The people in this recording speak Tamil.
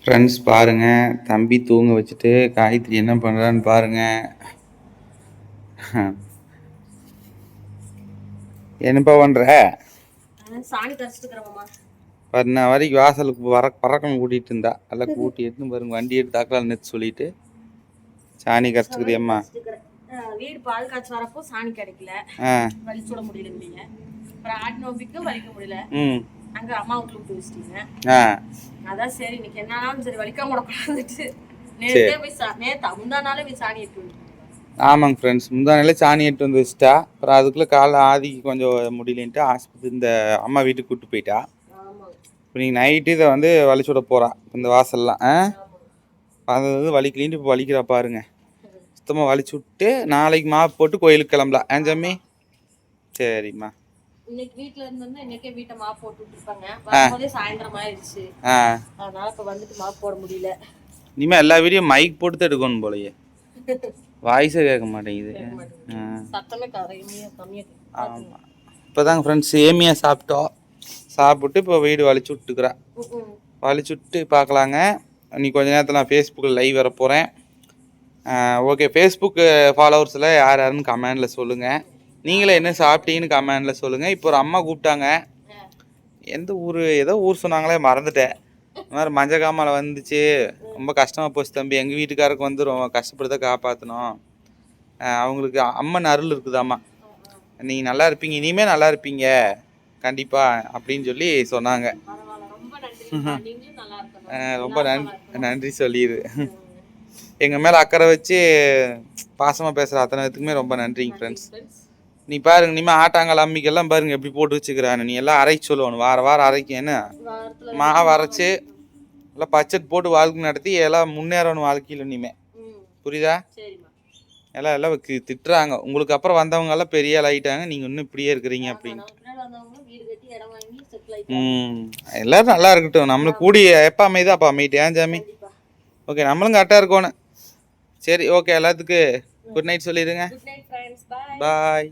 ஃப்ரெண்ட்ஸ் பாருங்கள், தம்பி தூங்க வச்சுட்டு காயத்ரி என்ன பண்ணுறான்னு பாருங்கள். என்னப்பா பண்ணுற? சாணி கரைச்சிட்டு பண்ண வரைக்கும் வாசலுக்கு பறக்கணும் கூட்டிகிட்டு இருந்தா எல்லாம் கூட்டி எடுத்து பாருங்க. வண்டி எடுத்து தாக்கலால் நேற்று சொல்லிட்டு சாணி கரைச்சிக்கிறியம்மா. வீடு பால் காய்ச்சி வரப்போ சாணி கிடைக்கல, வலிச்சு விட முடியல. இல்லைங்க அப்புறம் ஆடி நோம்பிக்கு வலிக்க முடியல. அங்க அம்மா வீட்டுல விட்டு வச்சிட்டீங்க. அதான் சரி இன்னைக்கு என்னாலும் சரி வலிக்காம கூடாதுட்டு நேத்தே போய் நேத்து முந்தானாலே போய் சாணி எடுத்து. ஆமாங்க ஃப்ரெண்ட்ஸ், முந்தானாலே சாணி எடுத்து வந்து வச்சுட்டா. அப்புறம் அதுக்குள்ளே காலைல ஆதிக்கு கொஞ்சம் முடியலன்ட்டு ஆஸ்பத்திரி இந்த அம்மா வீட்டுக்கு கூப்பிட்டு போயிட்டா. இப்போ நீங்கள் நைட்டு இதை வந்து வலிச்சு விட போகிறா இந்த வாசல்லாம். அது வலிக்கலின்ட்டு இப்போ வலிக்கிறா பாருங்க. சுத்தமாக வலிச்சு விட்டு நாளைக்கு மாவு போட்டு கோயிலுக்கு கிளம்பலாம். ஜம்மி சரிம்மா. இன்னைக்கு வீட்ல இருந்தோம்னா இன்னைக்கே வீட்டை மாப் போட்டு விட்டுருப்பாங்க. வரும்போதே சாயந்தரம் ஆயிடுச்சு, அதனால இப்ப வந்துட்டு மாப் போட முடியல. இனிமே எல்லா வீடியோ மைக் போட்டு தான் எடுக்கணும் போலயே. வாய்ஸே கேட்க மாட்டேங்குது. சத்தமே கம்மியா. ஆமாம். இப்போதாங்க ஃப்ரெண்ட்ஸ் சேமியா சாப்பிட்டோம். சாப்பிட்டு இப்போ வீடு வலிச்சு விட்டுக்கிறேன். வலிச்சு விட்டு பார்க்கலாங்க. இன்னைக்கு கொஞ்ச நேரத்தில் நான் ஃபேஸ்புக்கில் லைவ் வர போகிறேன். ஓகே, ஃபேஸ்புக்கு ஃபாலோவர்ஸில் யார் யாருன்னு கமெண்டில் சொல்லுங்கள். நீங்களே என்ன சாப்பிட்டீங்கன்னு கமெண்டில் சொல்லுங்கள். இப்போ ஒரு அம்மா கூப்பிட்டாங்க. எந்த ஊர், ஏதோ ஊர் சொன்னாங்களே மறந்துட்டேன். இந்த மாதிரி மஞ்சள் காமாலை வந்துச்சு, ரொம்ப கஷ்டமாக போச்சு தம்பி, எங்கள் வீட்டுக்காரருக்கு வந்து ரொம்ப கஷ்டப்பட்டு தான் காப்பாற்றணும், அவங்களுக்கு அம்மன் அருள் இருக்குதாம்மா, நீங்கள் நல்லா இருப்பீங்க, இனிமேல் நல்லா இருப்பீங்க கண்டிப்பாக அப்படின்னு சொல்லி சொன்னாங்க. ரொம்ப நன்றி சொல்லிடு. எங்கள் மேலே அக்கறை வச்சு பாசமாக பேசுகிற அத்தனை பேத்துக்குமே ரொம்ப நன்றிங்க ஃப்ரெண்ட்ஸ். நீ பாருங்க, இனிமேல் ஆட்டாங்கல் அம்மிக்கெல்லாம் பாருங்க எப்படி போட்டு வச்சுக்கிறான்னு. நீ எல்லாம் அரைச்சி சொல்லணும், வாரம் அரைக்கும். என்ன மாவு அரைச்சி எல்லாம் பட்ஜெட் போட்டு வாழ்க்கை நடத்தி எல்லாம் முன்னேறணும் வாழ்க்கையில் இனிமே. புரியுதா? எல்லாம் திட்டுறாங்க உங்களுக்கு அப்புறம் வந்தவங்க எல்லாம் பெரிய ஆள் ஆகிட்டாங்க, நீங்கள் இன்னும் இப்படியே இருக்கிறீங்க அப்படின்னு. எல்லாரும் நல்லா இருக்கட்டும். நம்மளுக்கு கூடி எப்போ அமையுதோ அப்போ அமையிட்டு. ஏன் ஜாமி? ஓகே, நம்மளும் கரெக்டாக இருக்கணும். சரி ஓகே, எல்லாத்துக்கும் குட் நைட் சொல்லிடுங்க. பாய்.